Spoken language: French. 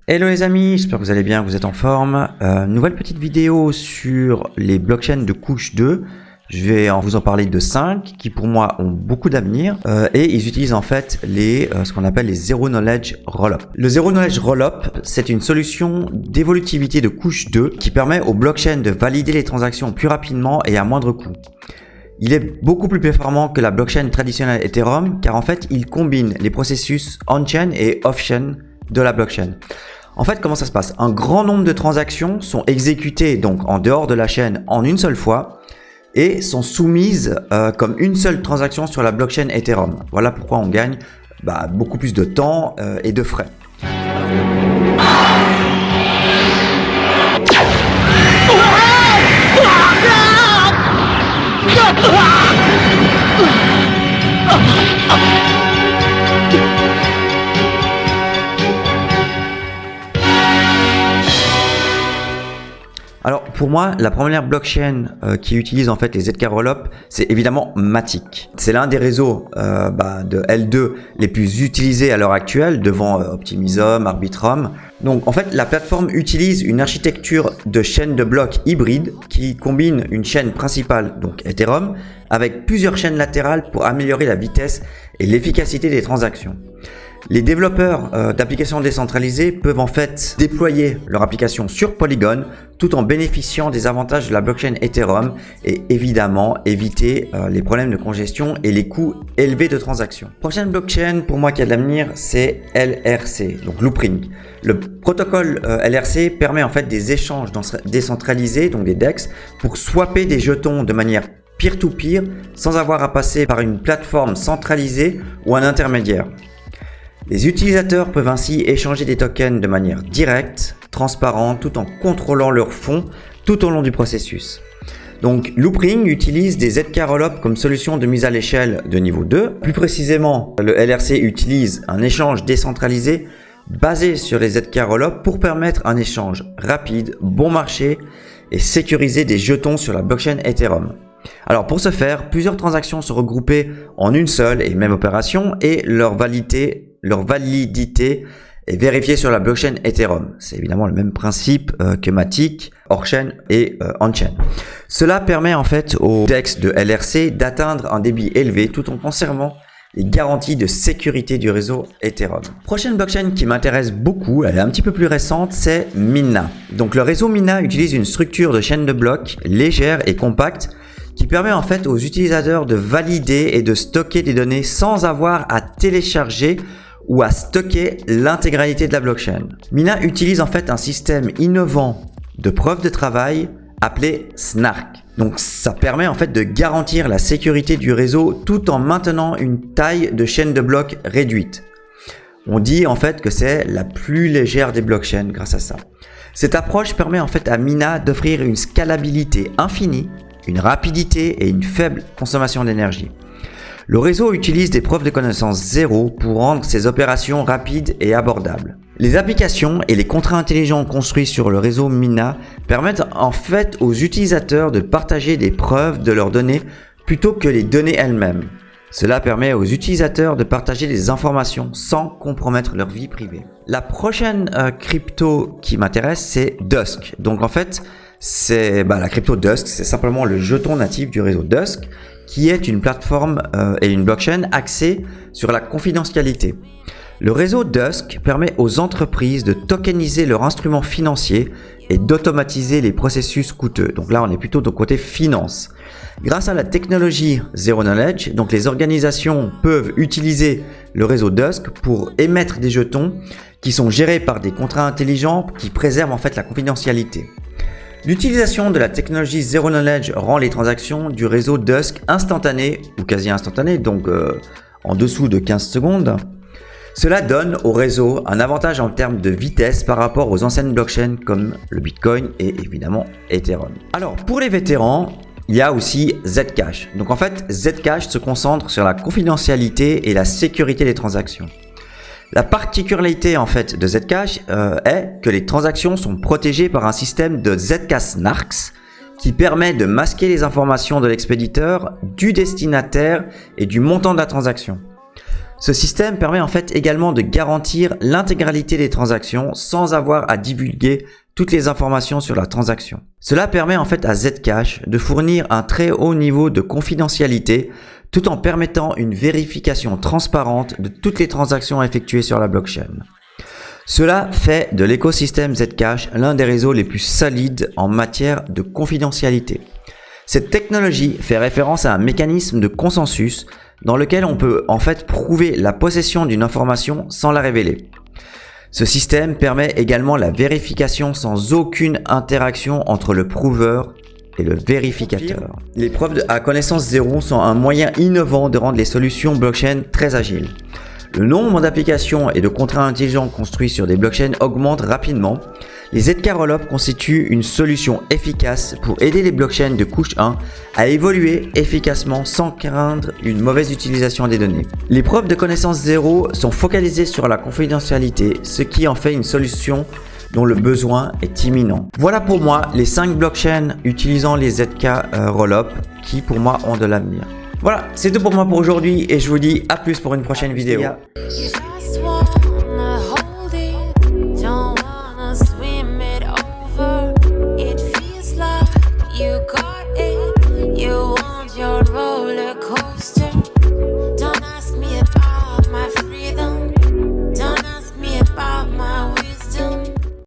Hello les amis, j'espère que vous allez bien, que vous êtes en forme. Nouvelle petite vidéo sur les blockchains de couche 2. Je vais vous en parler de 5 qui pour moi ont beaucoup d'avenir et ils utilisent en fait ce qu'on appelle les Zero Knowledge Rollup. Le Zero Knowledge Rollup, c'est une solution d'évolutivité de couche 2 qui permet aux blockchains de valider les transactions plus rapidement et à moindre coût. Il est beaucoup plus performant que la blockchain traditionnelle Ethereum car en fait il combine les processus on-chain et off-chain de la blockchain. En fait, comment ça se passe? Un grand nombre de transactions sont exécutées donc en dehors de la chaîne en une seule fois et sont soumises comme une seule transaction sur la blockchain Ethereum. Voilà pourquoi on gagne beaucoup plus de temps et de frais. Alors pour moi, la première blockchain qui utilise en fait les ZK Rollup, c'est évidemment Matic. C'est l'un des réseaux de L2 les plus utilisés à l'heure actuelle, devant Optimism, Arbitrum. Donc en fait, la plateforme utilise une architecture de chaîne de blocs hybride qui combine une chaîne principale, donc Ethereum, avec plusieurs chaînes latérales pour améliorer la vitesse et l'efficacité des transactions. Les développeurs d'applications décentralisées peuvent en fait déployer leur application sur Polygon tout en bénéficiant des avantages de la blockchain Ethereum et évidemment éviter les problèmes de congestion et les coûts élevés de transactions. Prochaine blockchain pour moi qui a de l'avenir, c'est LRC, donc Loopring. Le protocole LRC permet en fait des échanges décentralisés, donc des DEX, pour swapper des jetons de manière peer-to-peer sans avoir à passer par une plateforme centralisée ou un intermédiaire. Les utilisateurs peuvent ainsi échanger des tokens de manière directe, transparente, tout en contrôlant leurs fonds tout au long du processus. Donc Loopring utilise des ZK Rollup comme solution de mise à l'échelle de niveau 2. Plus précisément, le LRC utilise un échange décentralisé basé sur les ZK Rollup pour permettre un échange rapide, bon marché et sécurisé des jetons sur la blockchain Ethereum. Alors pour ce faire, plusieurs transactions sont regroupées en une seule et même opération et leur validité est vérifiée sur la blockchain Ethereum. C'est évidemment le même principe que Matic, hors-chain et on-chain. Cela permet en fait aux DEX de LRC d'atteindre un débit élevé tout en conservant les garanties de sécurité du réseau Ethereum. Prochaine blockchain qui m'intéresse beaucoup, elle est un petit peu plus récente, c'est Mina. Donc le réseau Mina utilise une structure de chaîne de blocs légère et compacte qui permet en fait aux utilisateurs de valider et de stocker des données sans avoir à télécharger ou à stocker l'intégralité de la blockchain. Mina utilise en fait un système innovant de preuve de travail appelé SNARK. Donc ça permet en fait de garantir la sécurité du réseau tout en maintenant une taille de chaîne de blocs réduite. On dit en fait que c'est la plus légère des blockchains grâce à ça. Cette approche permet en fait à Mina d'offrir une scalabilité infinie, une rapidité et une faible consommation d'énergie. Le réseau utilise des preuves de connaissance zéro pour rendre ses opérations rapides et abordables. Les applications et les contrats intelligents construits sur le réseau Mina permettent en fait aux utilisateurs de partager des preuves de leurs données plutôt que les données elles-mêmes. Cela permet aux utilisateurs de partager des informations sans compromettre leur vie privée. La prochaine crypto qui m'intéresse, c'est Dusk. Donc en fait, c'est la crypto Dusk, c'est simplement le jeton natif du réseau Dusk qui est une plateforme et une blockchain axée sur la confidentialité. Le réseau Dusk permet aux entreprises de tokeniser leurs instruments financiers et d'automatiser les processus coûteux. Donc là, on est plutôt du côté finance. Grâce à la technologie Zero Knowledge, donc les organisations peuvent utiliser le réseau Dusk pour émettre des jetons qui sont gérés par des contrats intelligents qui préservent en fait la confidentialité. L'utilisation de la technologie Zero Knowledge rend les transactions du réseau Dusk instantanées ou quasi instantanées, donc en dessous de 15 secondes. Cela donne au réseau un avantage en termes de vitesse par rapport aux anciennes blockchains comme le Bitcoin et évidemment Ethereum. Alors pour les vétérans, il y a aussi Zcash. Donc en fait, Zcash se concentre sur la confidentialité et la sécurité des transactions. La particularité en fait de Zcash est que les transactions sont protégées par un système de Zk-SNARKs qui permet de masquer les informations de l'expéditeur, du destinataire et du montant de la transaction. Ce système permet en fait également de garantir l'intégralité des transactions sans avoir à divulguer toutes les informations sur la transaction. Cela permet en fait à Zcash de fournir un très haut niveau de confidentialité tout en permettant une vérification transparente de toutes les transactions effectuées sur la blockchain. Cela fait de l'écosystème Zcash l'un des réseaux les plus solides en matière de confidentialité. Cette technologie fait référence à un mécanisme de consensus dans lequel on peut en fait prouver la possession d'une information sans la révéler. Ce système permet également la vérification sans aucune interaction entre le prouveur et le vérificateur. Les preuves à connaissance zéro sont un moyen innovant de rendre les solutions blockchain très agiles. Le nombre d'applications et de contrats intelligents construits sur des blockchains augmente rapidement. Les ZK Rollup constituent une solution efficace pour aider les blockchains de couche 1 à évoluer efficacement sans craindre une mauvaise utilisation des données. Les preuves de connaissance zéro sont focalisées sur la confidentialité, ce qui en fait une solution dont le besoin est imminent. Voilà pour moi les 5 blockchains utilisant les ZK Rollup qui pour moi ont de l'avenir. Voilà, c'est tout pour moi pour aujourd'hui et je vous dis à plus pour une prochaine vidéo. You got it, you want your roller coaster.